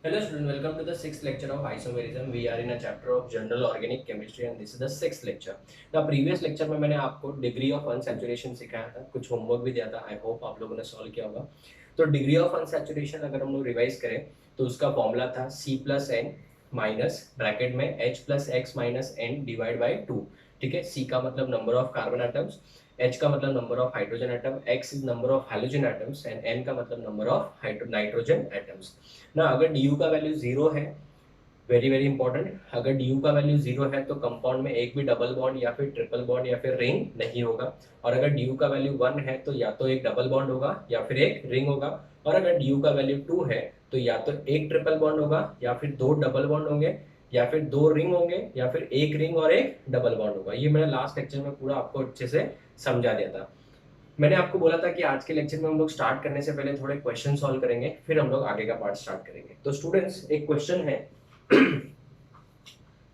Hello student, welcome to the sixth lecture of isomerism. We are in a chapter of general organic chemistry and this is the sixth lecture. The previous lecture में मैंने आपको degree of unsaturation सिखाया था, कुछ homework भी दिया था. I hope आप लोगों ने सॉल्व किया होगा. तो डिग्री ऑफ अनसैचुरेशन अगर हम लोग रिवाइज करें तो उसका फॉर्मूला था C plus N minus bracket में H plus X minus N divide by 2. ठीक है, C का मतलब number of carbon atoms, H का मतलब number of hydrogen atom, X is number of halogen atoms and N का मतलब नंबर ऑफ नाइट्रोजन एटम्स. ना अगर du का वैल्यू जीरो है, वेरी वेरी इंपॉर्टेंट, अगर du का वैल्यू जीरो है तो कंपाउंड में एक भी डबल बॉन्ड या फिर ट्रिपल बॉन्ड या फिर रिंग नहीं होगा. और अगर du का वैल्यू वन है तो या तो एक डबल बॉन्ड होगा या फिर एक रिंग होगा. और अगर du का वैल्यू टू है तो या तो एक ट्रिपल बॉन्ड होगा या फिर दो डबल बॉन्ड होंगे या फिर दो रिंग होंगे या फिर एक रिंग और एक डबल बॉन्ड होगा. ये मैंने लास्ट लेक्चर में पूरा आपको अच्छे से समझा दिया था. मैंने आपको बोला था कि आज के लेक्चर में हम लोग स्टार्ट करने से पहले थोड़े क्वेश्चन सॉल्व करेंगे, फिर हम लोग आगे का पार्ट स्टार्ट करेंगे. तो स्टूडेंट्स, एक क्वेश्चन है.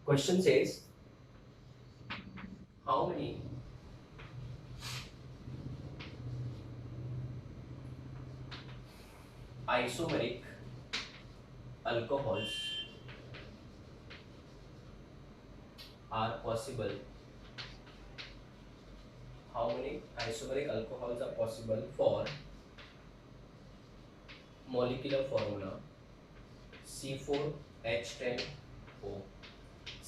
Question says how many isomeric alcohols are possible. How many isomeric alcohols are possible for molecular formula C4H10O.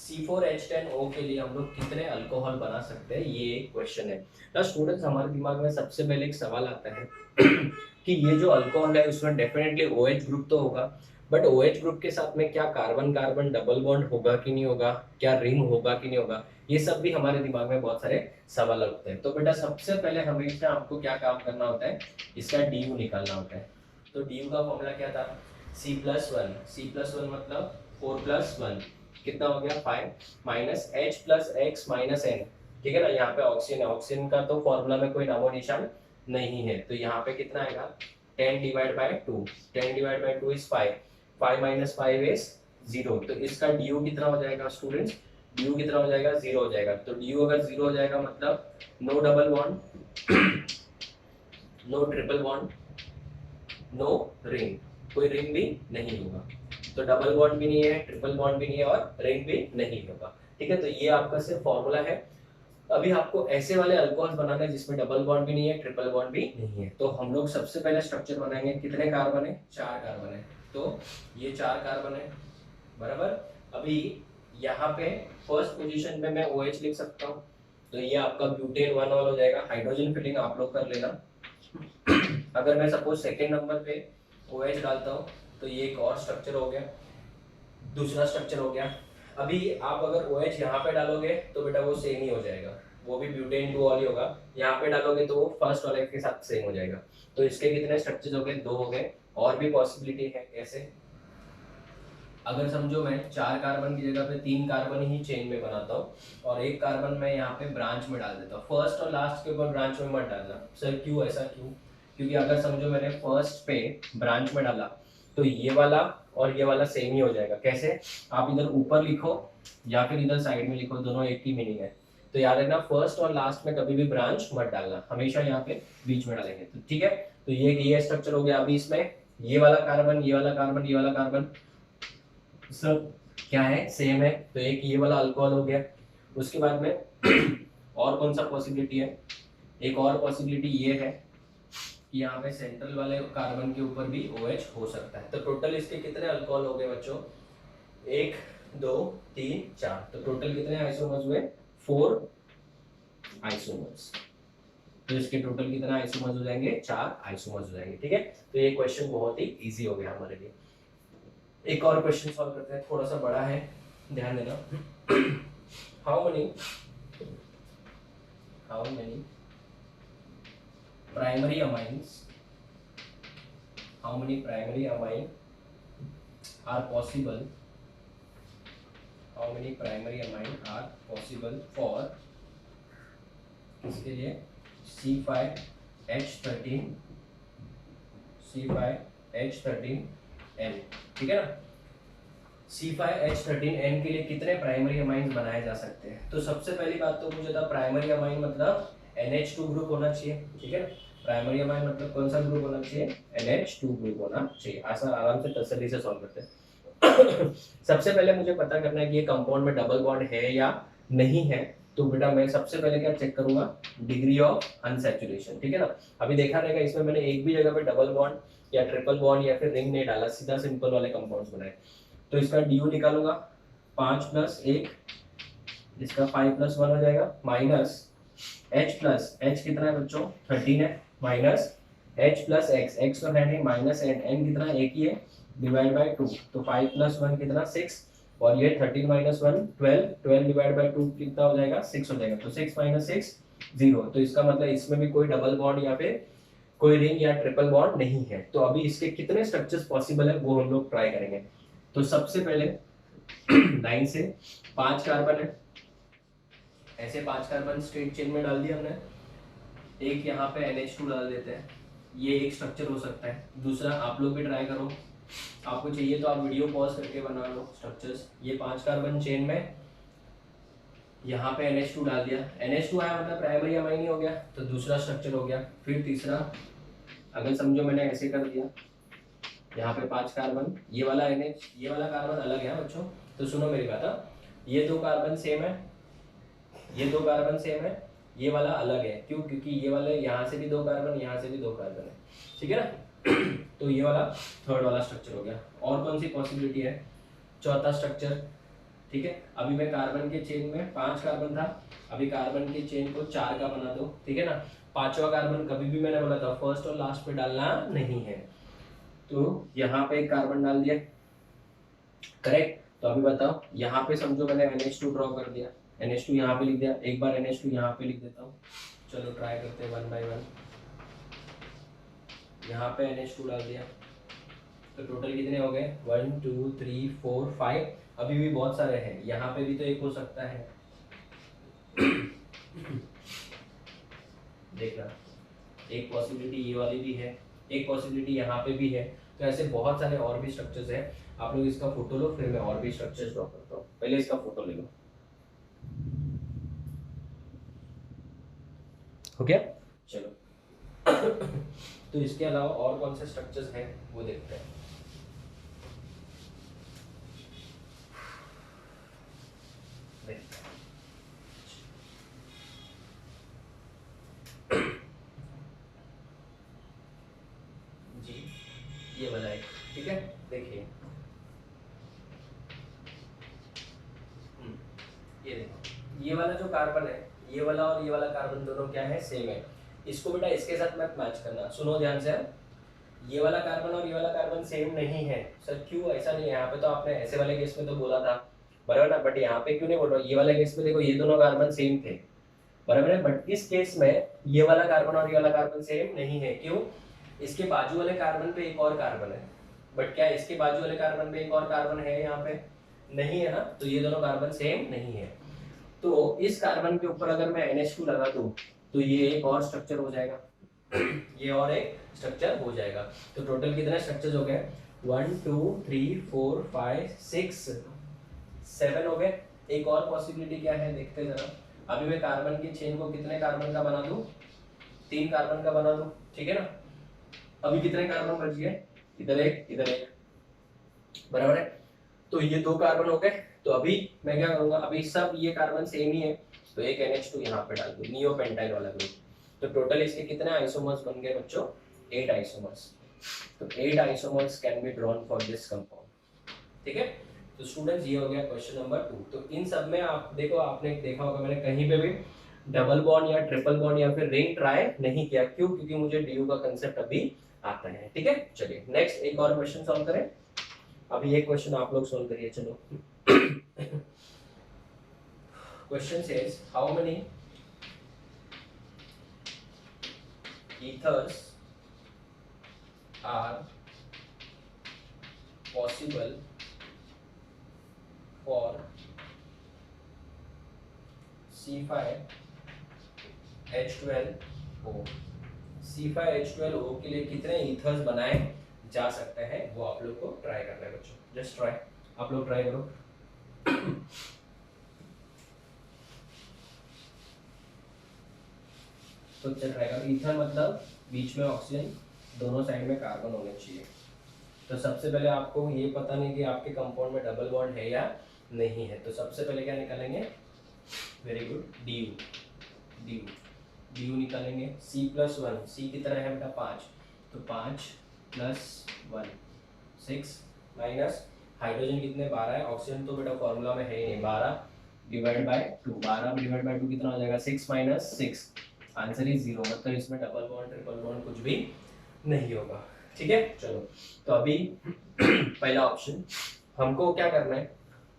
C4H10O के लिए हम लोग कितने अल्कोहल बना सकते हैं, ये एक क्वेश्चन है. ना स्टूडेंट्स, हमारे दिमाग में सबसे पहले एक सवाल आता है कि ये जो अल्कोहल है उसमें डेफिनेटली OH ग्रुप तो होगा, बट OH ग्रुप के साथ में क्या कार्बन कार्बन डबल बॉन्ड होगा कि नहीं होगा, क्या रिंग होगा कि नहीं होगा, ये सब भी हमारे दिमाग में बहुत सारे सवाल उठते हैं. तो बेटा सबसे पहले हमेशा आपको क्या काम करना होता है, इसका DU निकालना होता है. तो DU का फॉर्मूला क्या था, C+1 मतलब 4+1 कितना हो गया 5 minus H plus X minus N. ठीक है ना, यहाँ पे ऑक्सीजन है, ऑक्सीजन का तो फॉर्मूला में कोई नामो निशान नहीं है, तो यहाँ पे कितना आएगा 10 divide by 2. 10 divide by 2 is 5. 5 minus 5 is 0. तो इसका DU कितना हो जाएगा स्टूडेंट्स, DU कितना हो जाएगा, 0 हो जाएगा. तो DU अगर 0 हो जाएगा मतलब no double bond, no triple bond, no ring, कोई रिंग भी नहीं होगा. तो डबल बॉन्ड भी नहीं है, ट्रिपल बॉन्ड भी नहीं है और रिंग भी नहीं होगा. ठीक है, तो ये आपका सिर्फ फॉर्मूला है. अभी आपको ऐसे वाले अल्कोहल बनाना है जिसमें डबल बॉन्ड भी नहीं है, ट्रिपल बॉन्ड भी नहीं है. तो हम लोग सबसे पहले स्ट्रक्चर बनाएंगे. कितने कार्बन है, 4 कार्बन है. तो ये 4 कार्बन है बराबर. अभी यहाँ पे फर्स्ट पोजीशन पे मैं OH लिख सकता हूँ, तो ये आपका ब्यूटेन 1 हो जाएगा. हाइड्रोजन फिलिंग आप लोग कर लेना. अगर मैं सपोज सेकेंड नंबर पे OH डालता हूँ तो ये एक और स्ट्रक्चर हो गया, दूसरा स्ट्रक्चर हो गया. अभी आप अगर OH यहाँ पे डालोगे तो बेटा वो सेम ही हो जाएगा, वो भी ब्यूटेन 2 वाली होगा. यहाँ पे डालोगे तो वो फर्स्ट वाले के साथ सेम हो जाएगा. तो इसके कितने स्ट्रक्चर हो गए, 2 हो गए. और भी पॉसिबिलिटी है. कैसे, अगर समझो मैं 4 कार्बन की जगह पे 3 कार्बन ही चेन में बनाता हूँ और एक कार्बन मैं यहाँ पे ब्रांच में डाल देता हूँ. फर्स्ट और लास्ट के ऊपर ब्रांच में मत डालना. सर क्यों, ऐसा क्यों, क्योंकि अगर समझो मैंने फर्स्ट पे ब्रांच में डाला तो ये वाला और ये वाला सेम ही हो जाएगा. कैसे, आप इधर ऊपर लिखो या फिर इधर साइड में लिखो, दोनों एक ही मीनिंग है. तो याद रखना फर्स्ट और लास्ट में कभी भी ब्रांच मत डालना, हमेशा यहाँ पे बीच में डालेंगे. तो ठीक है, तो ये स्ट्रक्चर हो गया. अभी इसमें ये वाला कार्बन, ये वाला कार्बन, ये वाला कार्बन सब क्या है, सेम है. तो एक ये वाला अल्कोहल हो गया. उसके बाद में और कौन सा पॉसिबिलिटी है, एक और पॉसिबिलिटी ये है कि यहाँ पे सेंट्रल वाले कार्बन के ऊपर भी OH हो सकता है. तो टोटल इसके कितने अल्कोहल हो गए बच्चों, 1 2 3 4. तो टोटल कितने आइसोमर्स हुए, 4 आइसोमर्स. तो इसके टोटल कितने आइसोमर्स हो जाएंगे, 4 आइसोमर्स हो जाएंगे. ठीक है, तो ये क्वेश्चन बहुत ही इजी हो गया हमारे लिए. एक और क्वेश्चन सॉल्व करते हैं, थोड़ा सा बड़ा है, ध्यान देना. How many primary amines, how many primary amine are possible, how many primary amine are possible for, इसके लिए C5H13N. ठीक है ना, C5H13N के लिए कितने प्राइमरी अमाइंस बनाए जा सकते हैं. तो सबसे पहली बात तो मुझे था प्राइमरी अमाइन मतलब NH2 ग्रुप होना चाहिए. ठीक है, प्राइमरी अमाइन मतलब कौन सा ग्रुप होना चाहिए, NH2 ग्रुप होना चाहिए. ऐसा आराम से तसल्ली से सॉल्व करते हैं. सबसे पहले मुझे पता करना है कि ये कंपाउंड में डबल बॉन्ड है या नहीं है। तो बेटा मैं सबसे पहले क्या चेक करूंगा, डिग्री ऑफ अनसैचुरेशन, ठीक है ना। अभी देखा रहेगा इसमें मैंने एक भी जगह पे डबल बॉन्ड या ट्रिपल बॉन्ड या फिर रिंग नहीं डाला, सीधा सिंपल वाले कंपाउंड्स बनाए। तो इसका ड्यू निकालूंगा, 5 + 1, इसका 5 + 1 हो जाएगा, माइनस H प्लस H कितना है बच्चों 13 है, minus H plus X, X तो है नहीं, माइनस N कितना एक ही है, डिवाइड बाय 2, तो 5 + 1 कितना 6, और ये 13 - 1 12, 12 डिवाइड बाय 2 कितना हो जाएगा 6 हो जाएगा, तो 6 - 6 0। तो इसका मतलब इसमें भी कोई डबल बॉन्ड या फिर कोई रिंग या ट्रिपल बॉन्ड नहीं है। तो अभी इसके कितने स्ट्रक्चर्स पॉसिबल है वो हम लोग ट्राई करेंगे। तो सबसे पहले लाइन से 5 कार्बन है, ऐसे 5 कार्बन स्ट्रेट चेन में डाल दिया हमने, एक यहाँ पे NH2 डाल देते हैं, ये एक स्ट्रक्चर हो सकता है। दूसरा आप लोग भी ट्राई करो, आपको चाहिए तो आप वीडियो पॉज करके बना लो स्ट्रक्चर्स। ये 5 कार्बन चेन में यहाँ पे NH2 डाल दिया, NH2 आया मतलब प्राइमरी अमाइन ही हो गया, तो दूसरा स्ट्रक्चर हो गया। फिर तीसरा, अगर समझो मैंने ऐसे कर दिया, यहाँ पे 5 कार्बन, ये वाला NH, ये वाला कार्बन अलग है बच्चों, तो सुनो मेरी बात, ये 2 कार्बन सेम है, ये 2 कार्बन सेम है, ये वाला अलग है, क्यों, क्योंकि ये वाले यहाँ से भी 2 कार्बन, यहाँ से भी 2 कार्बन है, ठीक है ना। तो ये वाला थर्ड वाला स्ट्रक्चर हो गया। और कौन सी पॉसिबिलिटी है, चौथा स्ट्रक्चर, ठीक है। अभी मैं कार्बन के चेन में 5 कार्बन था, अभी कार्बन के चेन को 4 का बना दो, ठीक है ना। पांचवा कार्बन कभी भी मैंने बोला था फर्स्ट और लास्ट पे डालना नहीं है, तो यहाँ पे एक कार्बन डाल दिया, करेक्ट। तो अभी बताओ, यहाँ पे समझो मैंने NH2 ड्रॉ कर दिया, NH2 यहाँ पे लिख दिया, एक बार NH2 यहाँ पे लिख देता हूँ, चलो ट्राई करते हैं 1 बाय 1। यहाँ पे NH2 डाल दिया, तो टोटल कितने हो गए 1 2 3 4 5, अभी भी बहुत सारे हैं, यहाँ पे भी तो एक हो सकता है। देखना, एक पॉसिबिलिटी ये वाली भी है, एक पॉसिबिलिटी यहाँ पे भी है, तो ऐसे बहुत सारे और भी स्ट्रक्चर्स हैं। आप लोग इसका फोटो लो, फिर मैं और भी स्ट्रक्चर्स ड्रॉ करता हूँ। पहले इसका फोटो ले लो, हो गया, चलो। तो इसके अलावा और कौन से स्ट्रक्चर्स हैं वो देखते हैं। जी ये वाला है, ठीक है, देखिए ये देखो, ये वाला जो कार्बन है, ये वाला और ये वाला कार्बन दोनों क्या है, सेम है। इसको बेटा इसके साथ मत मैच करना, सुनो ध्यान से, ये वाला कार्बन और ये वाला कार्बन सेम नहीं है। सर क्यों, ऐसा नहीं है, यहाँ पे तो आपने ऐसे वाले केस में तो बोला था बराबर ना, बट यहाँ पे क्यों नहीं बोल रहा, ये वाले केस में देखो ये दोनों कार्बन सेम थे बराबर है, बट इस केस में ये वाला कार्बन और ये वाला कार्बन सेम नहीं है। क्यों, इसके बाजू वाले कार्बन पे एक और कार्बन है, बट क्या इसके बाजू वाले कार्बन पे एक और कार्बन है, यहाँ पे नहीं है ना, तो ये दोनों कार्बन सेम नहीं है। तो इस कार्बन के ऊपर अगर मैं NH2 लगा दूं तो ये एक और स्ट्रक्चर हो जाएगा, ये और एक स्ट्रक्चर हो जाएगा। तो टोटल कितने स्ट्रक्चर्स हो गए, 1 2 3 4 5 6 7 हो गए। एक और पॉसिबिलिटी क्या है देखते जरा, अभी मैं कार्बन की चेन को कितने कार्बन का बना दूं, 3 कार्बन का बना दूं, ठीक है ना। अभी कितने कार्बन बच गए, इधर एक इधर एक, बराबर है। तो ये 2 कार्बन हो गए। तो अभी मैं क्या करूंगा, अभी सब ये कार्बन सेम ही है, तो एक NH2 यहाँ पे डाल दूं, नियोपेंटाइल वाला ग्रुप। तो टोटल इसके कितने आइसोमर्स बन गए बच्चों, 8 आइसोमर्स। तो 8 isomers can be drawn for this compound, ठीक है। तो स्टूडेंट्स ये हो गया क्वेश्चन नंबर 2। तो इन सब में आप देखो, आपने देखा होगा मैंने कहीं पे भी डबल बॉन्ड या ट्रिपल बॉन्ड या फिर रिंग ट्राई नहीं किया, क्यों, क्योंकि मुझे DU का कंसेप्ट अभी आता है, ठीक है। चलिए नेक्स्ट एक और क्वेश्चन सॉल्व करें। अभी ये क्वेश्चन आप लोग सॉल्व करिए, चलो। Question says how many ethers are possible for C5H12O। C5H12O के लिए कितने ईथर्स बनाए जा सकते हैं वो आप लोग को ट्राई करना है बच्चों, जस्ट ट्राई, आप लोग ट्राई करो। तो ट्राई करो, ईथर मतलब बीच में ऑक्सीजन, दोनों साइड में कार्बन होने चाहिए, तो सबसे पहले आपको ये पता नहीं कि आपके कंपाउंड में डबल बॉन्ड है या नहीं है, तो सबसे पहले क्या निकालेंगे, वेरी गुड, डी यू निकालेंगे। C+1, C कितना है बेटा 5, तो 5 + 1 6 माइनस हाइड्रोजन कितने 12 है, ऑक्सीजन तो बेटा फॉर्मूला में है ही नहीं, 12 डिवाइड बाय 2, 12 डिवाइड बाय 2 कितना हो जाएगा 6 - 6, आंसर इज 0, मतलब इसमें डबल बॉन्ड ट्रिपल बॉन्ड कुछ भी नहीं होगा। ठीक है, चलो तो अभी पहला ऑप्शन हमको क्या करना है,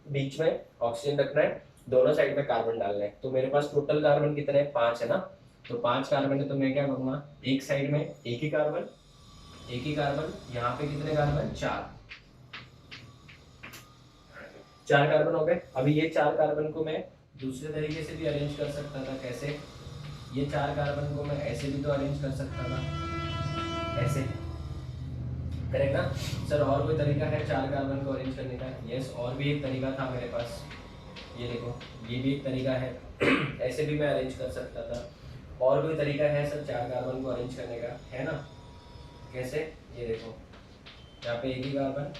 बीच में ऑक्सीजन रखना है, दोनों साइड में कार्बन डालना है। तो मेरे पास टोटल कार्बन कितने हैं 5 है ना, तो 5 कार्बन है, तो मैं क्या करूँगा, एक साइड में एक ही कार्बन, यहाँ पे कितने कार्बन 4 कार्बन हो गए। अभी ये 4 कार्बन को मैं दूसरे तरीके से भी अरेंज कर सकता था, कैसे, ये 4 कार्बन को मैं ऐसे भी तो अरेंज कर सकता था, ऐसे, करेक्ट ना सर, और कोई तरीका है 4 कार्बन को अरेंज करने का, यस, और भी एक तरीका था मेरे पास, ये देखो, ये भी एक तरीका है, ऐसे भी मैं अरेंज कर सकता था। और कोई तरीका है सर 4 कार्बन को अरेंज करने का, है ना, कैसे, ये देखो, यहाँ पे एक ही कार्बन,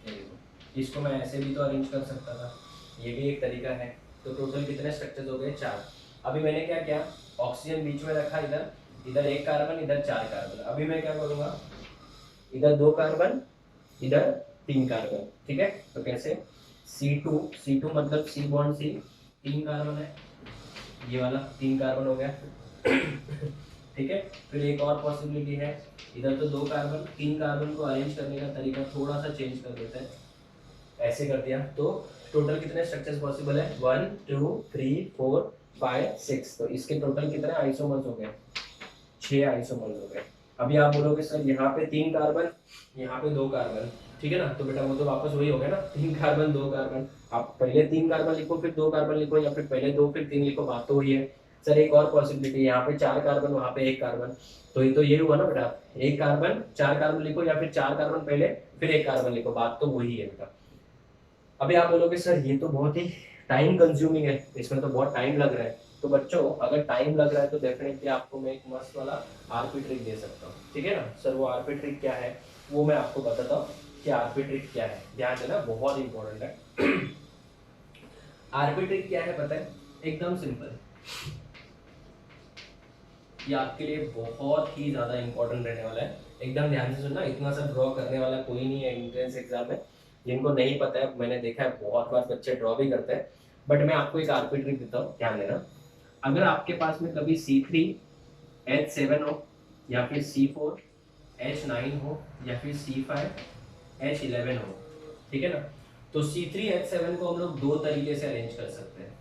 ये देखो, इसको मैं ऐसे भी तो अरेंज कर सकता था, ये भी एक तरीका है। तो टोटल कितने स्ट्रक्चर्स हो गए 4। अभी मैंने क्या किया, ऑक्सीजन बीच में रखा, इधर एक कार्बन, इधर 4 कार्बन। अभी मैं क्या करूँगा, इधर 2 कार्बन, इधर 3 कार्बन, ठीक है, तो कैसे, C2 मतलब C बॉन्ड C, 3 कार्बन है, ये वाला 3 कार्बन हो गया। ठीक है, फिर एक और पॉसिबिलिटी है, इधर तो 2 कार्बन, 3 कार्बन को अरेंज करने का तरीका थोड़ा सा चेंज कर देते हैं, ऐसे कर दिया, तो टोटल कितने स्ट्रक्चर्स पॉसिबल है, 1 2 3 4 5 6, तो इसके टोटल कितने आइसोमर्स हो गए, 6 आइसोमर्स हो गए। अभी आप बोलोगे सर यहाँ पे 3 कार्बन, यहाँ पे 2 कार्बन, ठीक है ना, तो बेटा वो तो वापस वही हो गया ना, 3 कार्बन 2 कार्बन, आप पहले 3 कार्बन लिखो फिर 2 कार्बन लिखो, या फिर पहले 2 फिर 3 लिखो, बात तो वही है। सर एक और पॉसिबिलिटी, यहाँ पे 4 कार्बन, वहाँ पे 1 कार्बन, तो ये हुआ ना बेटा, 1 कार्बन 4 कार्बन लिखो, या फिर 4 कार्बन पहले फिर 1 कार्बन लिखो, बात तो वही है बेटा। अभी आप बोलोगे सर ये तो बहुत ही टाइम कंज्यूमिंग है, इसमें तो बहुत टाइम लग रहा है, तो बच्चों अगर टाइम लग रहा है तो डेफिनेटली आपको मैं एक मस्त वाला आरपी ट्रिक दे सकता हूँ, ठीक है ना सर, वो आरपी ट्रिक क्या है वो मैं आपको बताता हूँ कि आरपी ट्रिक क्या है, ध्यान देना, बहुत इंपॉर्टेंट है। आरपी ट्रिक क्या है पता है, एकदम सिंपल, ये आपके लिए बहुत ही ज्यादा इंपॉर्टेंट रहने वाला है, एकदम ध्यान से सुनना, इतना सा ड्रॉ करने वाला कोई नहीं है एंट्रेंस एग्जाम में, जिनको नहीं पता है, मैंने देखा है बहुत बार बच्चे ड्रॉ भी करते हैं, बट मैं आपको एक आरपी ट्रिक देता हूँ, ध्यान देना। अगर आपके पास में कभी C3H7 हो, या फिर C4H9 हो, या फिर C5H11 हो, ठीक है ना, तो C3H7 को हम लोग 2 तरीके से अरेंज कर सकते हैं।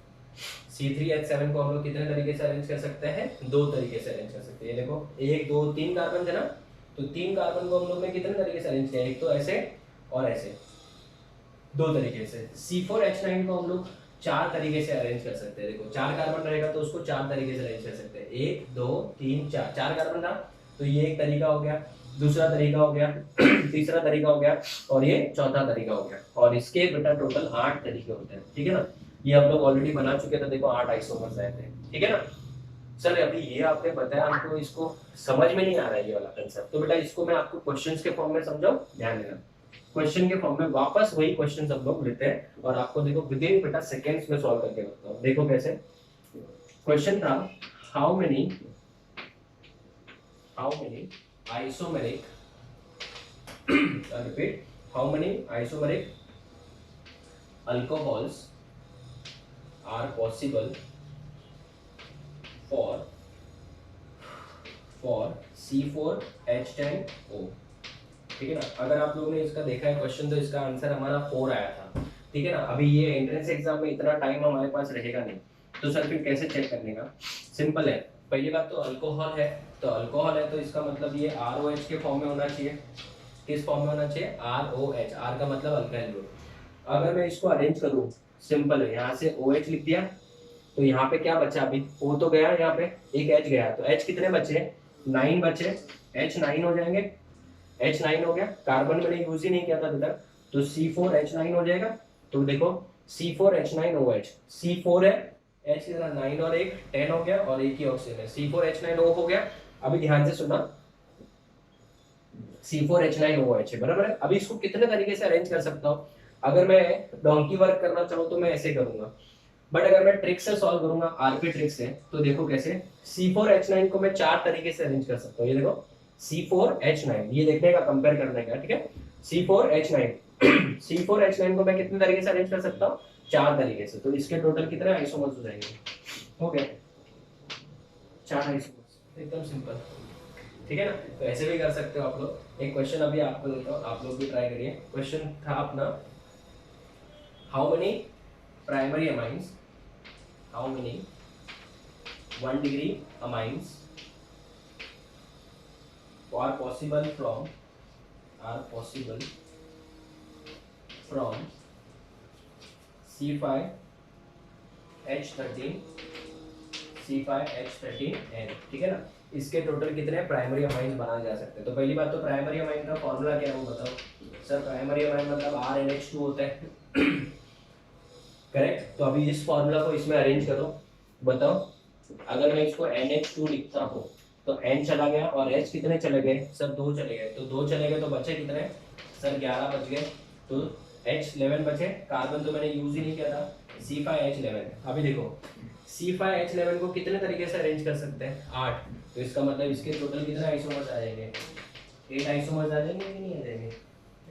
C3H7 को हम लोग कितने तरीके से अरेंज कर सकते हैं, 2 तरीके से अरेंज कर सकते हैं। ये देखो 1 2 3 कार्बन थे ना, तो 3 कार्बन को हम लोग ने कितने तरीके से अरेंज किया, एक तो ऐसे और ऐसे, 2 तरीके से। C4H9 को हम लोग 4 तरीके से अरेंज कर सकते हैं, देखो 4 कार्बन रहेगा तो उसको 4 तरीके से अरेंज कर सकते हैं, 1 2 3 4, 4 कार्बन था, तो ये एक तरीका हो गया, दूसरा तरीका हो गया, तीसरा तरीका हो गया, और ये चौथा तरीका हो गया, और इसके बेटा टोटल 8 तरीके होते हैं, ठीक है ना, ये हम लोग ऑलरेडी बना चुके थे, देखो 8 आइसोमर्स आए थे, ठीक है ना सर। अभी ये आपने बताया, हमको इसको समझ में नहीं आ रहा है ये वाला कंसेप्ट, तो बेटा इसको मैं आपको क्वेश्चंस के फॉर्म में समझाऊं, ध्यान देना, क्वेश्चन के फॉर्म में वापस वही क्वेश्चन हम लोग लेते हैं, और आपको देखो विद इन बेटा सेकंड्स में सॉल्व करके बताता हूं। देखो कैसे, क्वेश्चन था, how many isomeric, repeat, how many isomeric alcohols are possible for C4H10O, ठीक है ना। अगर आप लोगों ने इसका देखा है क्वेश्चन, तो इसका आंसर हमारा 4 आया था, ठीक है ना। अभी ये एंट्रेंस एग्जाम में इतना टाइम हमारे पास रहेगा नहीं, तो सर फिर कैसे चेक करने का, सिंपल है, पहली बात तो अल्कोहल है, तो इसका मतलब ये ROH के फॉर्म में होना चाहिए, किस फॉर्म में होना चाहिए, ROH, R का मतलब अल्काइल ग्रुप। अगर मैं इसको अरेंज करूं, सिंपल है, यहाँ से OH लिख दिया, तो यहाँ पे क्या बचा, अभी O तो गया, यहाँ पे एक H गया, तो H कितने बचे, 9 बचे, H9 हो जाएंगे, H9 हो गया, कार्बन मैंने यूज ही नहीं किया था अभी तक, तो C4H9 हो जाएगा। तो देखो C4H9OH, C4 है, H कितना 9 और 1 10 हो गया, और एक ही ऑक्सीजन है, C4H9O हो गया। अभी ध्यान से सुनना, C4H9OH है, बराबर है। अभी इसको कितने तरीके से अरेंज कर सकता हूँ? अगर मैं डोंकी वर्क करना चाहूँ तो मैं ऐसे करूंगा, बट अगर मैं ट्रिक से सॉल्व करूंगा, आरपी ट्रिक से, तो देखो कैसे। C4H9 को मैं 4 तरीके से अरेंज कर सकता हूँ। ये देखो C4H9, ये देखने का, कंपेयर करने का, ठीक है। C4H9 C4H9 को मैं कितने तरीके से अरेंज कर सकता हूँ? 4 तरीके से। तो इसके टोटल कितने आइसोमर्स हो जाएंगे? हो गया 4 आइसोमर्स, एकदम सिंपल, ठीक है ना। तो ऐसे भी कर सकते हो आप लोग। एक क्वेश्चन अभी आपको देता हूँ, आप लोग भी ट्राई करिए। क्वेश्चन था अपना, how many primary amines, how many 1 degree amines are possible from C5H13 C5H13N, ठीक है ना। इसके टोटल कितने प्राइमरी अमाइंस बनाए जा सकते हैं? तो पहली बात तो प्राइमरी अमाइन का फॉर्मूला क्या है वो बताओ। सर प्राइमरी अमाइन मतलब RNH2 होता है, करेक्ट। तो अभी इस फॉर्मूला को इसमें अरेंज करो, बताओ। अगर मैं इसको NH2 लिखता हूँ तो N चला गया और H कितने चले गए? सर 2 चले गए। तो 2 चले गए तो बचे कितने? सर 11 बच गए। तो H11 बचे। कार्बन तो मैंने यूज ही नहीं किया था, C5H11। अभी देखो C5H11 को कितने तरीके से अरेंज कर सकते हैं? 8। तो इसका मतलब इसके टोटल कितने आइसोमर्स आ जाएंगे? 8 आइसोमर्स आ जाएंगे कि नहीं आ जाएंगे?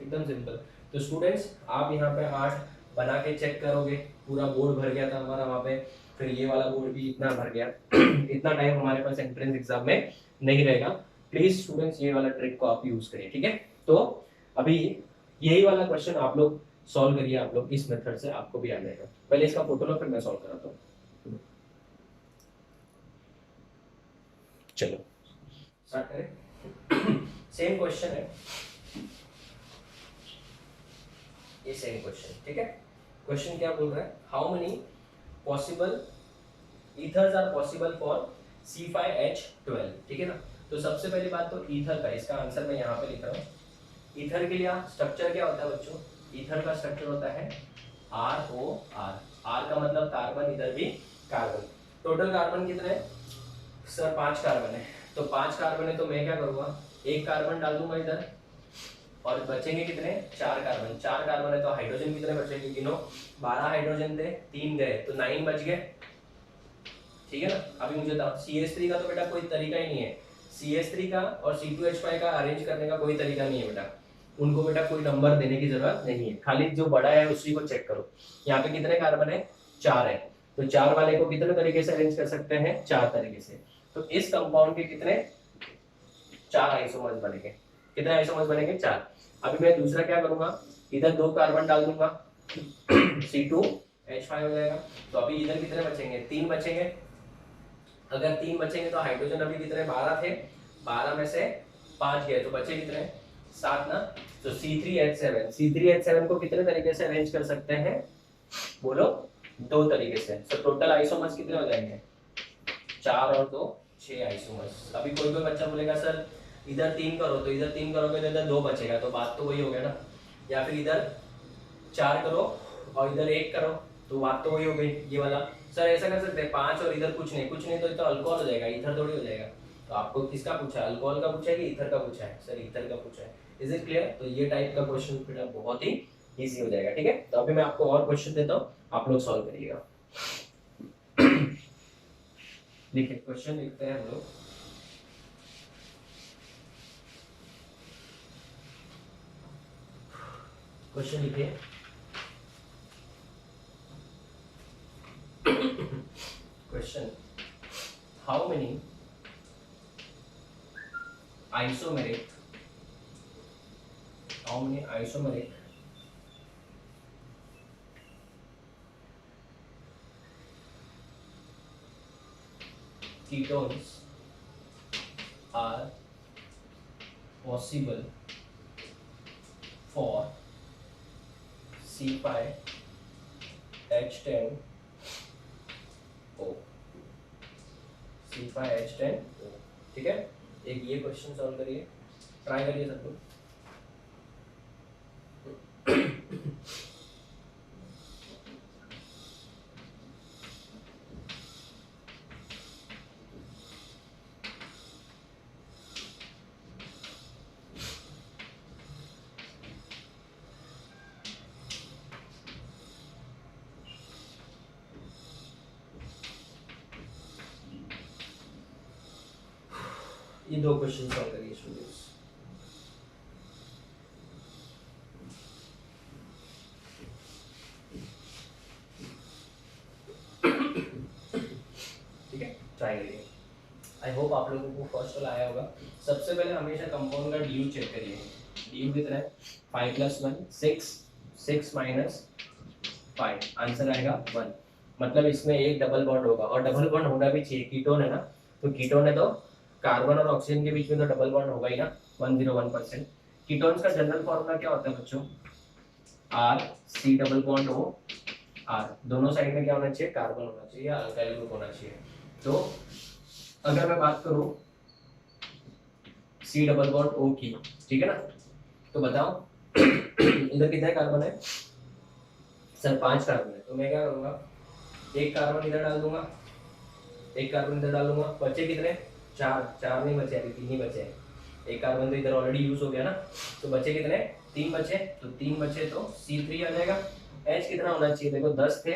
एकदम सिंपल। तो स्टूडेंट्स आप यहाँ पे 8 बना के चेक करोगे, पूरा बोर्ड भर गया था हमारा वहाँ पे। फिर ये वाला बोर्ड भी इतना भर गया इतना टाइम हमारे पास एंट्रेंस एग्जाम में नहीं रहेगा। प्लीज स्टूडेंट्स ये वाला ट्रिक को आप यूज करिए, ठीक है। तो अभी यही वाला क्वेश्चन आप लोग सॉल्व करिए, आप लोग इस मेथड से आपको भी आ जाएगा। पहले इसका फोटो लो, फिर मैं सॉल्व कराता हूँ। चलो स्टार्ट करें। सेम क्वेश्चन है, ये सेम क्वेश्चन, ठीक है। क्वेश्चन क्या बोल रहा है? How many possible ethers are possible for C5H12, ठीक है ना। तो सबसे पहली बात तो ईथर का, इसका आंसर मैं यहाँ पे लिख रहा हूँ। ईथर के लिए स्ट्रक्चर क्या होता है बच्चों? ईथर का स्ट्रक्चर होता है ROR। R का मतलब कार्बन, इधर भी कार्बन। टोटल कार्बन कितने हैं? सर 5 कार्बन है। तो 5 कार्बन है तो मैं क्या करूँगा, एक कार्बन डाल दूंगा इधर, और बचेंगे कितने? 4 कार्बन। 4 कार्बन है तो हाइड्रोजन कितने बचेंगे? गिनो। 12 हाइड्रोजन थे, 3 गए तो 9 बच गए, ठीक है ना। अभी मुझे बताओ CH3 का तो बेटा कोई तरीका ही नहीं है। CH3 का और C2H5 का अरेंज करने का कोई तरीका नहीं है बेटा। उनको बेटा कोई नंबर देने की जरूरत नहीं है, खाली जो बड़ा है उसी को चेक करो। यहाँ पे कितने कार्बन है? 4 है। तो 4 वाले को कितने तरीके से अरेंज कर सकते हैं? 4 तरीके से। तो इस कंपाउंड के कितने 4 आइसोमर्स बनेंगे? कितने आइसोमर्स बनेंगे? 4। अभी मैं दूसरा क्या करूंगा, इधर 2 कार्बन डाल दूंगा, C2H5 हो जाएगा। तो अभी इधर कितने बचेंगे? 3 बचेंगे। अगर 3 बचेंगे तो हाइड्रोजन अभी कितने? 12 थे, 12 में से 5 गए तो बचे कितने? 7 ना। तो C3H7 को कितने तरीके से अरेंज कर सकते हैं? बोलो। 2 तरीके से। तो टोटल आइसोमर्स कितने हो जाएंगे? 4 और 2 6 आइसोमर्स। अभी कोई कोई बच्चा बोलेगा सर इधर 3 करो, तो इधर 3 करोगे तो इधर 2 बचेगा, तो बात तो वही हो गया ना। या फिर इधर 4 करो और इधर 1 करो, तो बात तो वही हो गई ये वाला। सर ऐसा कर सकते हैं 5 और इधर कुछ नहीं, कुछ नहीं तो अल्कोहल हो जाएगा, ईथर थोड़ी हो जाएगा। तो आपको किसका पूछा है? अल्कोहल का पूछा है कि ईथर का पूछा है? सर ईथर का पूछा है। Is it clear? तो ये टाइप का क्वेश्चन बेटा बहुत ही इजी हो जाएगा, ठीक है। तो अभी मैं आपको और क्वेश्चन देता हूँ, आप लोग सॉल्व करिएगा। देखिए क्वेश्चन लिखते हैं हम लोग। क्वेश्चन लिखिए। Question, how many isomeric ketones are possible for C5H10O, C5H10O, ठीक है। एक ये क्वेश्चन सॉल्व करिए, ट्राई करिए सब लोग। ये 2 क्वेश्चन सॉल्व करिए स्टूडेंट्स। ठीक है, ट्राई करिए। आई होप आप लोगों को फर्स्ट वाला आया होगा। सबसे पहले हमेशा कंपाउंड का ड्यू चेक करिए। ड्यू कितना है? 5 + 1 6, 6 - 5, आंसर आएगा 1। मतलब इसमें एक डबल बॉन्ड होगा, और डबल बॉन्ड होना भी चाहिए, कीटोन है ना, तो कीटोन है तो कार्बन और ऑक्सीजन के बीच में तो डबल बॉन्ड होगा ही ना, 101%। कीटोन्स का जनरल फॉर्मूला क्या होता है बच्चों? R≡COO। R दोनों साइड में क्या होना चाहिए? कार्बन होना चाहिए, अल्काइल ग्रुप होना चाहिए। तो अगर मैं बात करूं C≡O की, ठीक है ना, तो बताओ इधर कितने कार्बन है? सर 5 कार्बन है, तो मैं क्या करूंगा, एक कार्बन इधर डाल दूंगा, एक कार्बन इधर डाल दूंगा, बचे कितने? 4 नहीं बचे, अभी 3 ही बचे हैं। एक कार्बन तो इधर ऑलरेडी यूज हो गया ना, तो बचे कितने? 3 बचे, तो 3 बचे तो C3 आ जाएगा। H कितना होना चाहिए? देखो 10 थे,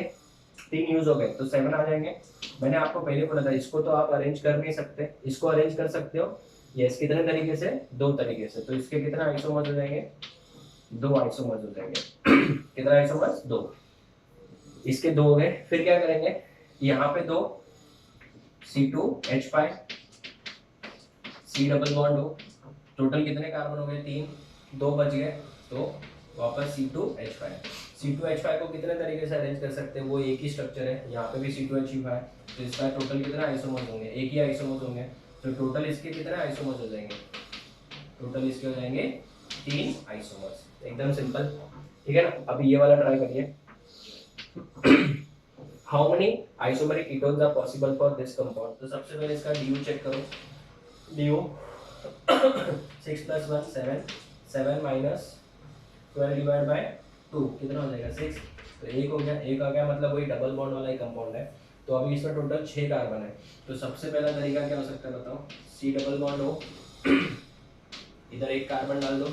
3 यूज हो गए तो 7 आ जाएंगे। मैंने आपको पहले बोला था इसको तो आप अरेंज कर नहीं सकते, इसको अरेंज कर सकते हो यस कितने तरीके से? 2 तरीके से। तो इसके कितना आइसोमर्स हो जाएंगे? 2 आइसोमर्स हो जाएंगे। कितना आइसोमर्स? 2। इसके 2 हो गए, फिर क्या करेंगे, यहाँ पे 2 C2H5 C डबल बॉन्ड हो, टोटल कितने कार्बन हो गए? 3, 2 बच गए, तो वापस C2H5 को कितने तरीके से अरेंज कर सकते हैं? वो एक ही स्ट्रक्चर है, यहाँ पे भी C2H5 है, तो इसका टोटल कितने आइसोमर्स होंगे? एक ही आइसोमर्स होंगे, तो टोटल इसके कितने आइसोमर्स हो जाएंगे? टोटल इसके हो जाएंगे 3 आइसोमर्स। एकदम सिंपल, ठीक है ना। अभी ये वाला ट्राई करिए। How many isomeric ketones are possible for this compound? तो सबसे पहले इसका ड्यू चेक करो। ड्यू 6 + 1 7, 7 - 12 डिवाइड बाय 2 कितना हो जाएगा? 6। तो एक हो गया, एक आ गया, मतलब वही डबल बॉन्ड वाला ही कंपाउंड है। तो अभी इसमें टोटल 6 कार्बन है। तो सबसे पहला तरीका क्या हो सकता है बताओ? C डबल बॉन्ड हो, इधर एक कार्बन डाल दो,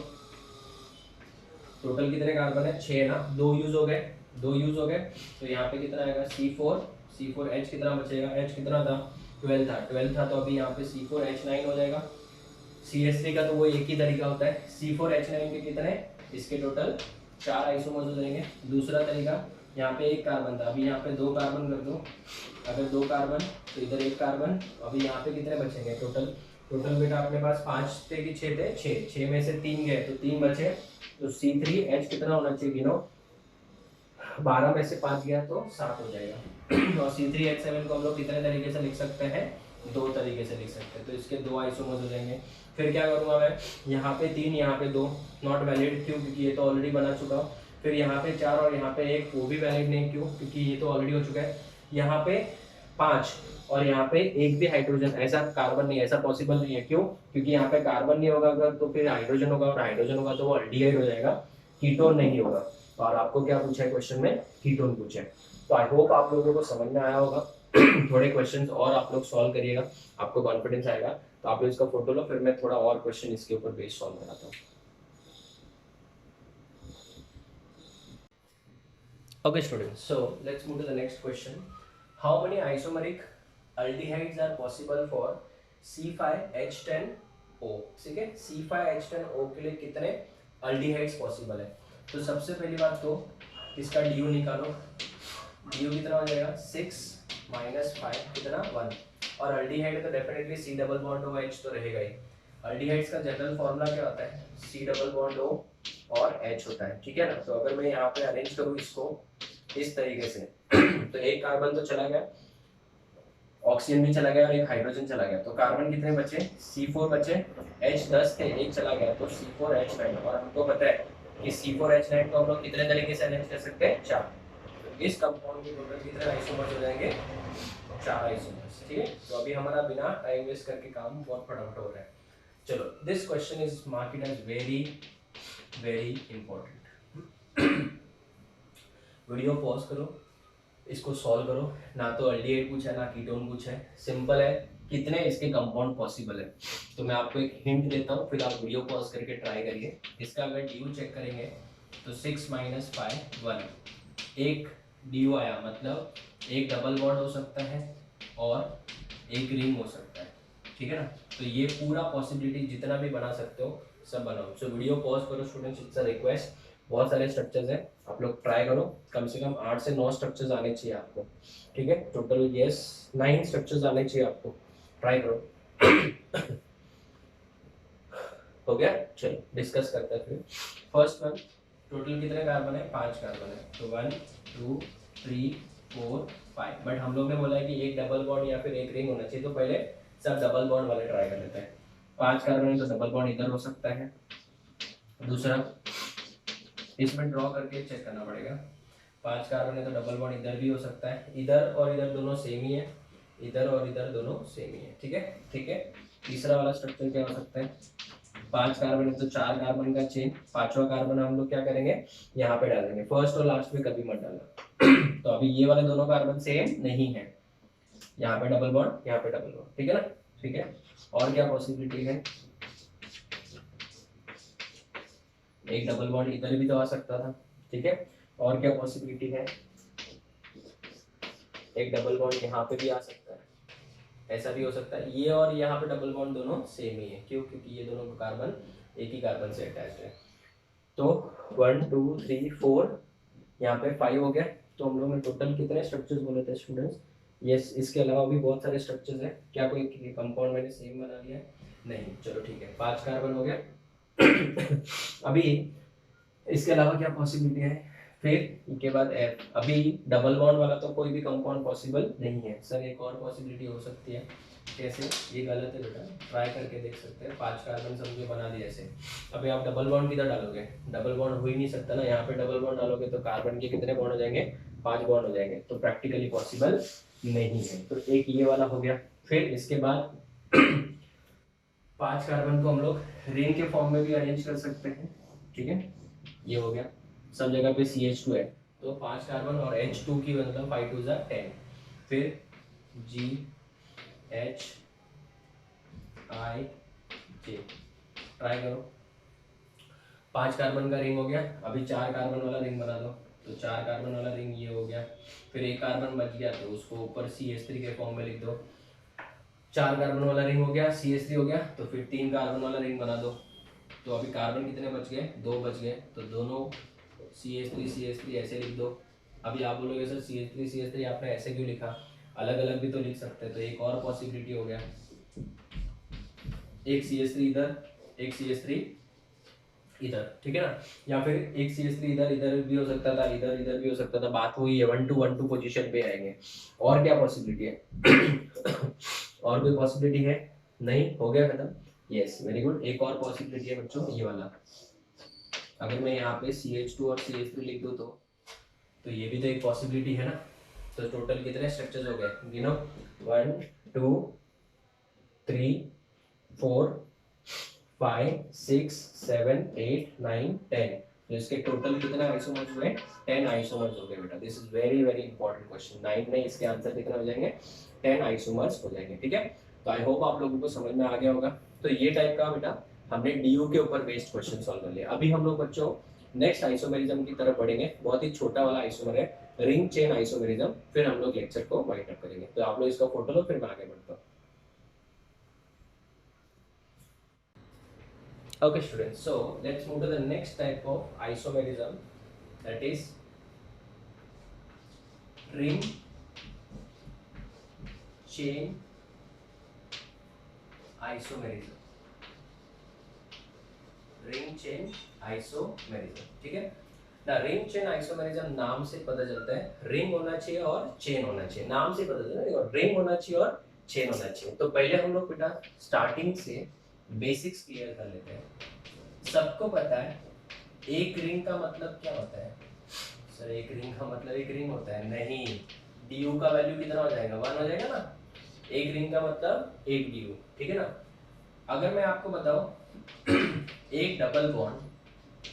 टोटल कितने कार्बन है? 6 ना, 2 यूज हो गए, 2 यूज हो गए, तो यहाँ पे कितना आएगा? C4H कितना बचेगा? H कितना था? 12 था, 12 था, तो अभी यहाँ पे C4H9 हो जाएगा। CH3 का तो वो एक ही तरीका होता है। C4H9 के कितने? इसके टोटल 4 आइसोमर्स हो जाएंगे। दूसरा तरीका, यहाँ पे एक कार्बन था, अभी यहाँ पे 2 कार्बन कर दो, अगर 2 कार्बन तो इधर एक कार्बन, अभी यहाँ पे कितने बचेंगे? टोटल बेटा अपने पास 5 थे कि 6 थे? 6 में से 3 गए तो 3 बचे, तो C3H कितना होना चाहिए? गिनो, 12 में से 5 गया तो 7 हो जाएगा। और C3H7 को हम लोग कितने तरीके से लिख सकते हैं? 2 तरीके से लिख सकते हैं, तो इसके 2 आइसोमर्स हो जाएंगे। फिर क्या करूँगा मैं, यहाँ पे 3, यहाँ पे 2, नॉट वैलिड, क्यों? क्योंकि ये तो ऑलरेडी बना चुका हूँ। फिर यहाँ पे 4 और यहाँ पे 1, वो भी वैलिड नहीं, क्यों? क्योंकि ये तो ऑलरेडी हो चुका है। यहाँ पे 5 और यहाँ पे एक भी हाइड्रोजन, ऐसा कार्बन नहीं, ऐसा पॉसिबल नहीं है, क्यों? क्योंकि यहाँ पे कार्बन नहीं होगा अगर, तो फिर हाइड्रोजन होगा, और हाइड्रोजन होगा तो वो अल्डिहाइड हो जाएगा, कीटोन नहीं होगा। और आपको क्या पूछा है क्वेश्चन में? कीटोन पूछा है। तो आई होप आप लोगों को समझ में आया होगा। थोड़े क्वेश्चंस और आप लोग सॉल्व करिएगा, आपको कॉन्फिडेंस आएगा। तो आप लोग इसका फोटो लो, फिर मैं थोड़ा और क्वेश्चन इसके ऊपर बेस्ड सॉल्व कराता हूँ। Okay students, so let's move to the next question. How many isomeric aldehydes are possible for C5H10O? ठीक है, C5H10O के लिए कितने aldehydes पॉसिबल है? तो सबसे पहली बात तो इसका ड्यू निकालो। ड्यू कितना हो जाएगा? 6 - 5 कितना? 1। और अल्डिहाइड तो definitely C double bond O H तो रहेगा ही। अल्डिहाइड्स का जनरल फॉर्मूला क्या होता है? C डबल बॉन्ड O और H होता है, ठीक है ना। तो अगर मैं यहाँ पे अरेंज करूँ इसको इस तरीके से, तो एक कार्बन तो चला गया, ऑक्सीजन भी चला गया और एक हाइड्रोजन चला गया, तो कार्बन कितने बचे? C4 बचे, H 10 थे, एक चला गया, तो C4H9। और हमको पता है कि C4H9 को हम लोग कितने तरीके से अरेंज कर सकते हैं? 4। तो इस कंपाउंड के टोटल कितने आइसोमर्स हो जाएंगे? 4 आइसोमर्स, ठीक है। तो अभी हमारा बिना टाइम वेस्ट करके काम बहुत फटाफट हो रहा है। चलो, this question is marked as very very important. Video pause करो, इसको सॉल्व करो। ना तो अल्डिहाइड पूछा है, ना कीटोन पूछा है, सिंपल है, कितने इसके कंपाउंड पॉसिबल है। तो मैं आपको एक हिंट देता हूँ, फिर आप वीडियो पॉज करके ट्राई करिए। इसका अगर ड्यू चेक करेंगे तो 6 - 5 1, एक ड्यू आया, मतलब एक डबल बॉन्ड हो सकता है और एक रिंग हो सकता है। ठीक है ना। तो ये पूरा पॉसिबिलिटी जितना भी बना सकते हो सब बनाओ। सो वीडियो पॉज करो स्टूडेंट्स, इट्स अ रिक्वेस्ट। बहुत सारे स्ट्रक्चर्स हैं, आप लोग ट्राई करो, कम से कम 8 से 9 स्ट्रक्चर्स आने चाहिए आपको, ठीक है। टोटल यस 9 स्ट्रक्चर्स आने चाहिए आपको, ट्राई करो। हो गया, चलो डिस्कस करते हैं फिर। फर्स्ट वन, टोटल कितने कार्बन है? 5 कार्बन है। तो 1 2 3 4 5, बट हम लोग ने बोला है कि एक डबल बॉन्ड या फिर एक रिंग होना चाहिए, तो पहले सब डबल बॉन्ड वाले ट्राई कर लेते हैं। 5 कार्बन है तो डबल बॉन्ड इधर हो सकता है। दूसरा, इसमें ड्रॉ करके चेक करना पड़ेगा। 5 कार्बन है तो डबल बॉन्ड इधर भी हो सकता है, इधर और इधर दोनों सेम ही है, इधर और इधर दोनों सेम ही है, ठीक है ठीक है। तीसरा वाला स्ट्रक्चर क्या हो सकता है? 5 कार्बन है तो 4 कार्बन का चेन, 5वां कार्बन हम लोग क्या करेंगे? यहाँ पे डालेंगे, फर्स्ट और लास्ट में कभी मत डालना। तो अभी ये वाले दोनों कार्बन सेम नहीं है, यहाँ पे डबल बॉन्ड, यहाँ पे डबल बॉन्ड, ठीक है ना, ठीक है। और क्या पॉसिबिलिटी है? एक डबल बॉन्ड इधर भी तो आ सकता था, ठीक है। और क्या पॉसिबिलिटी है? एक डबल बॉन्ड यहाँ पे भी आ सकता है, ऐसा भी हो सकता है। ये और यहाँ पे डबल बॉन्ड दोनों सेम ही है, क्यों? क्योंकि ये दोनों कार्बन एक ही कार्बन से अटैच्ड है। तो 1 2 3 4, यहाँ पे 5 हो गया। तो हम लोग ने टोटल कितने स्ट्रक्चर्स बोले थे स्टूडेंट्स? यस, इसके अलावा भी बहुत सारे स्ट्रक्चर्स हैं। क्या कोई कंपाउंड मैंने सेम बना लिया है? नहीं, चलो ठीक है, 5 कार्बन हो गया। अभी इसके अलावा क्या पॉसिबिलिटी है? फिर इसके बाद F, अभी डबल बॉन्ड वाला तो कोई भी कंपाउंड पॉसिबल नहीं है सर। एक और पॉसिबिलिटी हो सकती है, कैसे? ये गलत है बेटा, ट्राई करके देख सकते हैं। 5 कार्बन समझो बना दिया ऐसे, अभी आप डबल बॉन्ड किधर डालोगे? डबल बॉन्ड हो ही नहीं सकता ना, यहाँ पे डबल बॉन्ड डालोगे तो कार्बन के कितने बॉन्ड हो जाएंगे? 5 बॉन्ड हो जाएंगे, तो प्रैक्टिकली पॉसिबल नहीं है। तो एक ये वाला हो गया। फिर इसके बाद 5 कार्बन को हम लोग रिंग के फॉर्म में भी अरेंज कर सकते हैं, ठीक है। ये हो गया, सब जगह पे CH2 है, तो 5 कार्बन और H2 की मतलब 5 2 10, फिर GHIJ, ट्राई करो। 5 कार्बन का रिंग हो गया, अभी 4 कार्बन वाला रिंग बना दो, तो 4 कार्बन वाला रिंग ये हो गया। फिर एक कार्बन बच गया तो उसको ऊपर CH3 के फॉर्म में लिख दो। 4 कार्बन वाला रिंग हो गया, CH3 हो गया, तो फिर 3 कार्बन वाला रिंग बना दो। तो अभी कार्बन कितने बच गए? 2 बच गए, तो दोनों CH3 ऐसे लिख दो। अभी आप बोलोगे सर CH3 आपने ऐसे क्यों लिखा? अलग अलग भी तो लिख सकते हैं। तो एक और पॉसिबिलिटी हो गया, एक CH3 इधर, एक CH3 इधर, ठीक है ना। या फिर एक CH3 इधर, इधर भी हो सकता था, इधर इधर भी हो सकता था। बात वही है, 1 2 पोजीशन पे आएंगे। और क्या पॉसिबिलिटी है? और कोई पॉसिबिलिटी है? नहीं, हो गया खत्म। Yes, very good. एक और पॉसिबिलिटी है बच्चों, ये वाला। अगर मैं यहाँ पे CH2 और CH3 लिख दूँ तो ये भी तो एक पॉसिबिलिटी है ना। तो टोटल कितने स्ट्रक्चर्स हो गए गिनो? 1 2 3 4 5 6 7 8 9 10। तो इसके टोटल कितने आइसोमर्स हुए? 10 आइसोमर्स हो गए बेटा। This is very very important question. 9 में इसके आंसर कितने हो जाएंगे? 10 आइसोमर्स हो जाएंगे, ठीक है। तो आई होप आप लोगों को समझ में आ गया होगा। तो ये टाइप का बेटा हमने DU के ऊपर बेस्ड क्वेश्चन सॉल्व कर लिया। अभी हम लोग बच्चों नेक्स्ट आइसोमेरिज्म की तरफ बढ़ेंगे। बहुत ही छोटा वाला आइसोमर है, रिंग चेन आइसोमेरिज्म। फिर हम लोग लेक्चर को वाइंड अप करेंगे। तो आप लोग इसका फोटो लो, फिर मैं आगे बढ़ता हूँ। Okay students, so let's move to the next type of isomerism, that is ring chain isomerism. Ring chain isomerism, ठीक है ना। रिंग चेन आइसोमेरिज्म नाम से पता चलता है रिंग होना चाहिए और चेन होना चाहिए। नाम से पता चलता है रिंग होना चाहिए और चेन होना चाहिए। तो पहले हम लोग बेटा स्टार्टिंग से बेसिक्स क्लियर कर लेते हैं। सबको पता है एक रिंग का मतलब क्या होता है? सर एक रिंग का मतलब एक रिंग होता है? नहीं, DU का वैल्यू कितना हो जाएगा? 1 हो जाएगा ना। एक रिंग का मतलब एक DU, ठीक है ना। अगर मैं आपको बताऊं एक डबल बॉन्ड,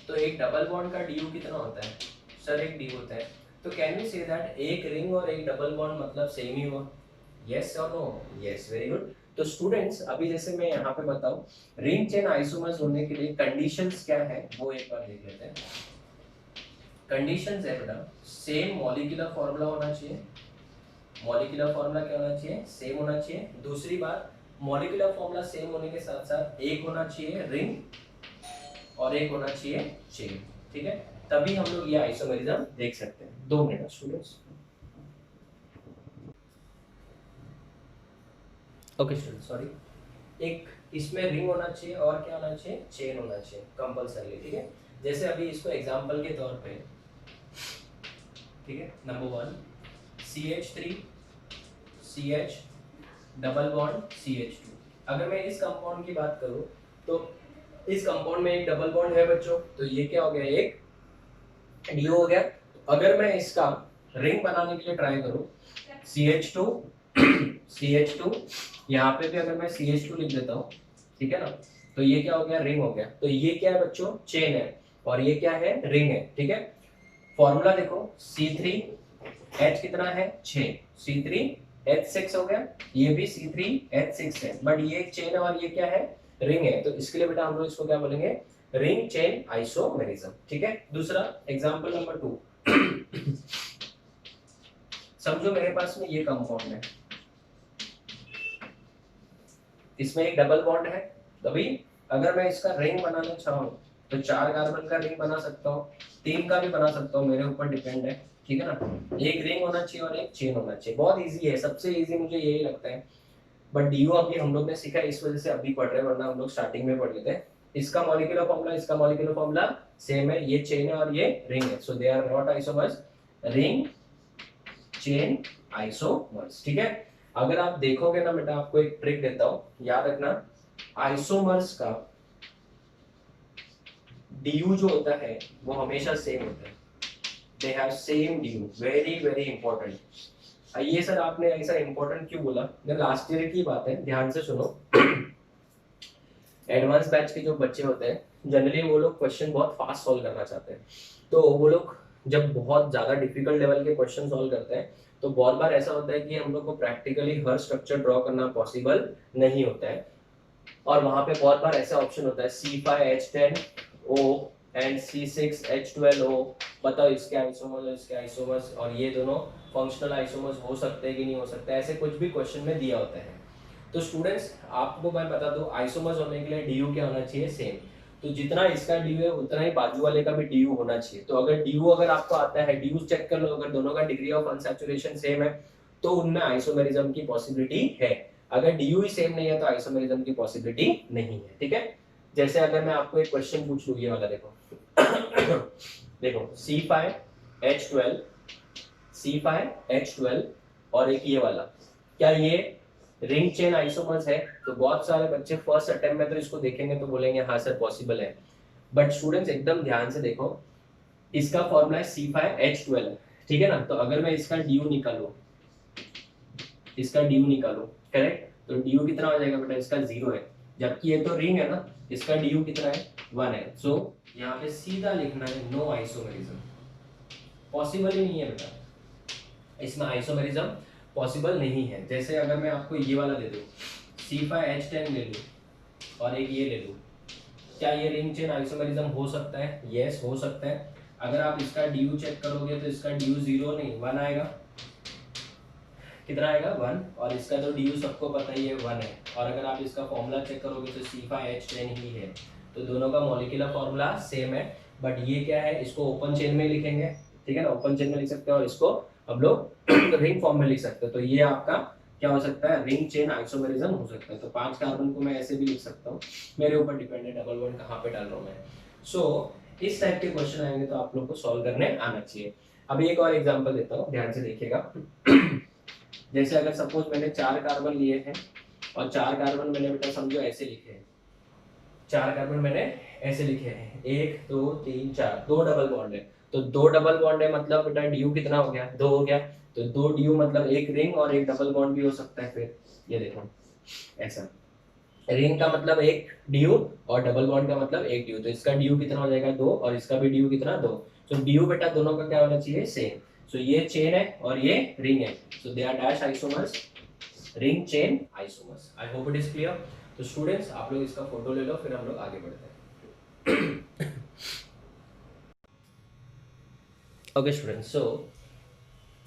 तो एक डबल बॉन्ड का DU कितना होता है? सर एक DU होता है। तो कैन वी से दैट एक रिंग और एक डबल बॉन्ड मतलब सेम ही हुआ? यस और नो? Yes, very good. तो स्टूडेंट्स अभी जैसे मैं यहाँ पे बताऊं रिंग चेन आइसोमर्स होने के लिए कंडीशंस क्या है वो एक बार देख लेते हैं। कंडीशंस है बेटा, सेम मॉलिक्यूलर फॉर्मूला होना चाहिए। मॉलिक्यूलर फॉर्मूला क्या होना चाहिए? सेम होना चाहिए। दूसरी बात, मॉलिक्यूलर फॉर्मूला सेम होने के साथ साथ एक होना चाहिए रिंग और एक होना चाहिए चेन, ठीक है, तभी हम लोग ये आइसोमेरिज्म देख सकते हैं। 2 minute students. Okay student, sorry, एक इसमें रिंग होना चाहिए और क्या होना चाहिए, चेन होना चाहिए कंपलसरी, ठीक है। जैसे अभी इसको एग्जांपल के तौर पे, ठीक है, number 1 CH3 CH double bond CH2। अगर मैं इस कंपाउंड की बात करूं तो इस कंपाउंड में एक डबल बॉन्ड है बच्चों, तो ये क्या हो गया, एक डीओ हो गया। अगर मैं इसका रिंग बनाने के लिए ट्राई करूं CH2 CH2, यहाँ पे भी अगर मैं CH2 लिख देता हूँ, ठीक है ना, तो ये क्या हो गया, रिंग हो गया। तो ये क्या है बच्चों, चेन है, और ये क्या है, रिंग है, ठीक है। फॉर्मूला देखो, C3H कितना है, 6, C3H6 हो गया, ये भी C3H6 है, बट ये एक चेन है और ये क्या है, रिंग है। तो इसके लिए बेटा हम लोग इसको क्या बोलेंगे, रिंग चेन आइसोमेरिज्म, ठीक है। दूसरा एग्जांपल नंबर 2 समझो मेरे पास में ये कंपाउंड है, इसमें एक डबल बॉन्ड है, तभी अगर मैं इसका रिंग बनाना चाहूँ तो 4 कार्बन का रिंग बना सकता हूँ, 3 का भी बना सकता हूँ, मेरे ऊपर डिपेंड है, ठीक है ना। एक रिंग होना चाहिए और एक चेन होना चाहिए, बहुत इजी है, सबसे इजी मुझे यही लगता है। बट डीओ अभी हम लोग ने सीखा, इस वजह से अभी पढ़ रहे हैं, वरना हम लोग स्टार्टिंग में पढ़ लेते हैं। इसका मॉलिक्यूलर फॉर्मूला, इसका मॉलिक्यूलर फॉर्मूला सेम है, ये चेन है और ये रिंग है, so they are not isomers, ring chain isomers, ठीक है। अगर आप देखोगे ना बेटा, आपको एक ट्रिक देता हूं, याद रखना, आइसोमर्स का डीयू जो होता है वो हमेशा सेम होता है, they have same DU, very very important. ये सर आपने ऐसा इंपॉर्टेंट क्यों बोला, ये लास्ट ईयर की बात है, ध्यान से सुनो। एडवांस बैच के जो बच्चे होते हैं जनरली वो लोग क्वेश्चन बहुत फास्ट सॉल्व करना चाहते हैं, तो वो लोग जब बहुत ज्यादा डिफिकल्ट लेवल के क्वेश्चन सॉल्व करते हैं तो बहुत बार ऐसा होता है कि हम लोग को प्रैक्टिकली हर स्ट्रक्चर ड्रॉ करना पॉसिबल नहीं होता है, और वहां पे बहुत बार ऐसा ऑप्शन होता है C5H10O एंड C6H12O, बताओ इसके आइसोमर्स, इसके आइसोमर्स, और ये दोनों फंक्शनल आइसोमर्स हो सकते हैं कि नहीं हो सकते, ऐसे कुछ भी क्वेश्चन में दिया होता है। तो स्टूडेंट्स आपको मैं बता दूं, आइसोमर्स होने के लिए डीयू क्या होना चाहिए, सेम। तो जितना इसका डीयू है उतना ही बाजू वाले का भी डीयू होना चाहिए। तो अगर डीयू अगर आपको आता है, डीयू चेक कर लो, अगर दोनों का डिग्री ऑफ अनसैचुरेशन सेम है तो उनमें आइसोमेरिज्म की पॉसिबिलिटी है। अगर डीयू ही सेम नहीं है तो आइसोमेरिज्म की पॉसिबिलिटी नहीं है, ठीक है। जैसे अगर मैं आपको एक क्वेश्चन पूछ लूं, ये वाला देखो देखो C5H12 C5H12 और एक ये वाला, क्या ये रिंग चेन आइसोमर्स है? तो बहुत सारे बच्चे फर्स्ट अटेम्प्ट में तो इसको देखेंगे तो बोलेंगे हाँ सर पॉसिबल है, बट स्टूडेंट्स एकदम ध्यान से देखो, इसका फॉर्मूला है C5H12, ठीक है ना। तो अगर मैं इसका डीयू निकालूं, इसका डीयू निकालूं, करेक्ट, तो डीयू कितना हो जाएगा बेटा, इसका 0 है, जबकि ये तो रिंग है ना, इसका डीयू कितना है, 1 है। सो यहाँ पे सीधा लिखना है नो आइसोमेरिज्म, पॉसिबल ही नहीं है बेटा, इसमें आइसोमेरिज्म पॉसिबल नहीं है। जैसे अगर मैं आपको ये वाला दे दूं, C5H10 ले लूं और एक ये ले लूं, क्या ये रिंग चेन आइसोमेरिज्म हो सकता है? यस हो सकता है। अगर आप इसका डीयू चेक करोगे तो इसका डीयू 0 नहीं 1 आएगा, कितना आएगा 1, और इसका तो डीयू सबको पता ही है 1 है। और अगर आप इसका फॉर्मूला चेक करोगे तो C5H10 ही है, तो दोनों का मॉलिक्यूलर फॉर्मूला सेम है। बट ये क्या है, इसको ओपन चेन में लिखेंगे, ठीक है ना, ओपन चेन में लिख सकते हैं, और इसको हम लोग रिंग फॉर्म में लिख सकते हैं। तो ये आपका क्या हो सकता है, रिंग चेन आइसोमेरिज्म हो सकता है। तो 5 कार्बन को मैं ऐसे भी लिख सकता हूँ, मेरे ऊपर डिपेंड है डबल बॉन्ड कहाँ पे डाल रहा हूँ मैं। सो इस टाइप के क्वेश्चन आएंगे तो आप लोग को सॉल्व करने आना चाहिए। अभी एक और एग्जांपल देता हूँ, ध्यान से देखिएगा। जैसे अगर सपोज मैंने 4 कार्बन लिए हैं और 4 कार्बन मैंने बेटा समझो ऐसे लिखे हैं, 4 कार्बन मैंने ऐसे लिखे हैं, 1 2 3 4, 2 डबल बॉन्ड है, तो 2 डबल बॉन्ड है मतलब बेटा डीयू कितना हो गया, 2 हो गया। तो 2 डीयू मतलब एक रिंग और एक डबल बॉन्ड भी हो सकता है। फिर ये देखो ऐसा, रिंग का मतलब एक डीयू और डबल बॉन्ड का मतलब एक डीयू, तो इसका डीयू कितना हो जाएगा 2 और इसका भी डीयू कितना 2। तो डीयू बेटा दोनों का क्या होना चाहिए, सेम। सो ये चेन है और ये रिंग है, so they are dash isomers, ring chain isomers. I hope it is clear. तो स्टूडेंट्स आप लोग इसका फोटो ले लो, फिर हम लोग आगे बढ़ते हैं। ओके स्टूडेंट्स, सो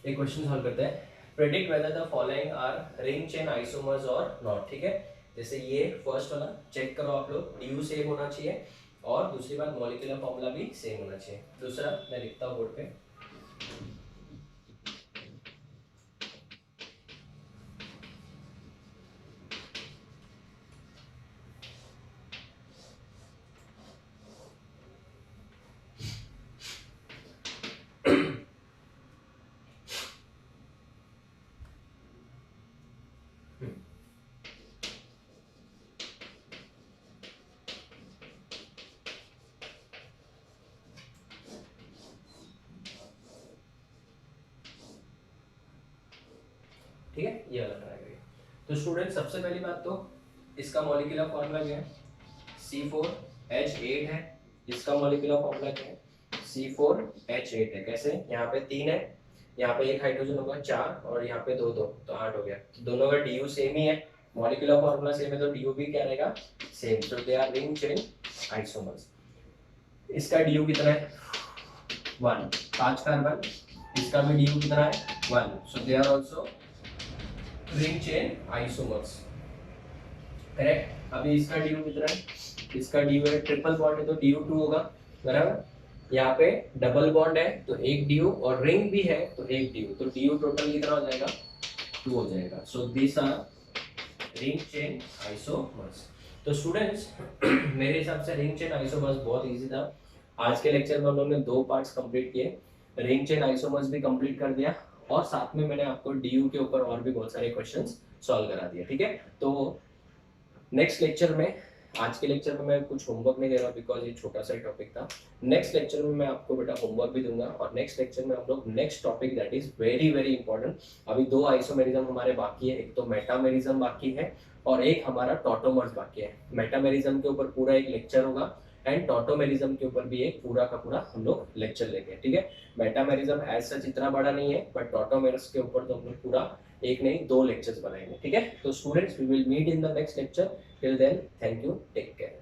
एक क्वेश्चन सॉल्व करते हैं। Predict whether the following R ring chain isomers और नॉट, ठीक है। जैसे ये फर्स्ट वाला चेक करो आप लोग, डी यू सेम होना चाहिए और दूसरी बात मॉलिक्यूलर फॉर्मूला भी सेम होना चाहिए। दूसरा मैं लिखता हूँ बोर्ड पे, ठीक है, ये वाला बनाएगा। तो स्टूडेंट सबसे पहली बात तो इसका मॉलिक्यूलर फॉर्मूला क्या है, C4H8 है। इसका मॉलिक्यूलर फॉर्मूला क्या है, C4H8 है। कैसे, यहाँ पे 3 है, यहाँ पे एक हाइड्रोजन होगा 4 और यहाँ पे 2 2 तो 8 हो गया। तो दोनों का DU सेम ही है, मॉलिक्यूलर फॉर्मूला सेम है, तो DU भी क्या रहेगा, same. So they R ring chain isomers. इसका DU कितना है, 1, 5 कार्बन। इसका भी DU कितना है, 1, so they are also ring chain isomers, correct. अभी इसका DU कितना है, इसका DU है, ट्रिपल बॉन्ड है तो DU 2 होगा, बराबर। यहाँ पे डबल बॉन्ड है तो एक DU और रिंग भी है तो एक DU, तो DU टोटल कितना हो जाएगा, 2 हो जाएगा। So this R ring chain isomers. तो स्टूडेंट्स मेरे हिसाब से रिंग चेन आइसोमर्स बहुत इजी था। आज के लेक्चर में हम लोगों ने 2 पार्ट्स कंप्लीट किए, रिंग चेन आइसोमर्स भी कंप्लीट कर दिया और साथ में मैंने आपको DU के ऊपर और भी बहुत सारे क्वेश्चंस सॉल्व करा दिया, ठीक है। तो नेक्स्ट लेक्चर में, आज के लेक्चर में मैं कुछ होमवर्क नहीं दे रहा बिकॉज ये छोटा सा टॉपिक था। नेक्स्ट लेक्चर में मैं आपको बेटा होमवर्क भी दूंगा और नेक्स्ट लेक्चर में हम लोग next topic that is very very important. अभी 2 आइसोमेरिज्म हमारे बाकी है, एक तो मेटामेरिज्म बाकी है और एक हमारा टॉटोमर्स बाकी है। मेटामेरिज्म के ऊपर पूरा एक लेक्चर होगा एंड टॉटोमेरिज्म के ऊपर भी एक पूरा का पूरा हम लोग लेक्चर लेंगे, ठीक है। मेटामेरिज्म एज सच इतना बड़ा नहीं है बट टॉटोमेरिज्म के ऊपर तो हम लोग पूरा एक नहीं 2 लेक्चर्स बनाएंगे, ठीक है। तो students we will meet in the next lecture, till then thank you, take care.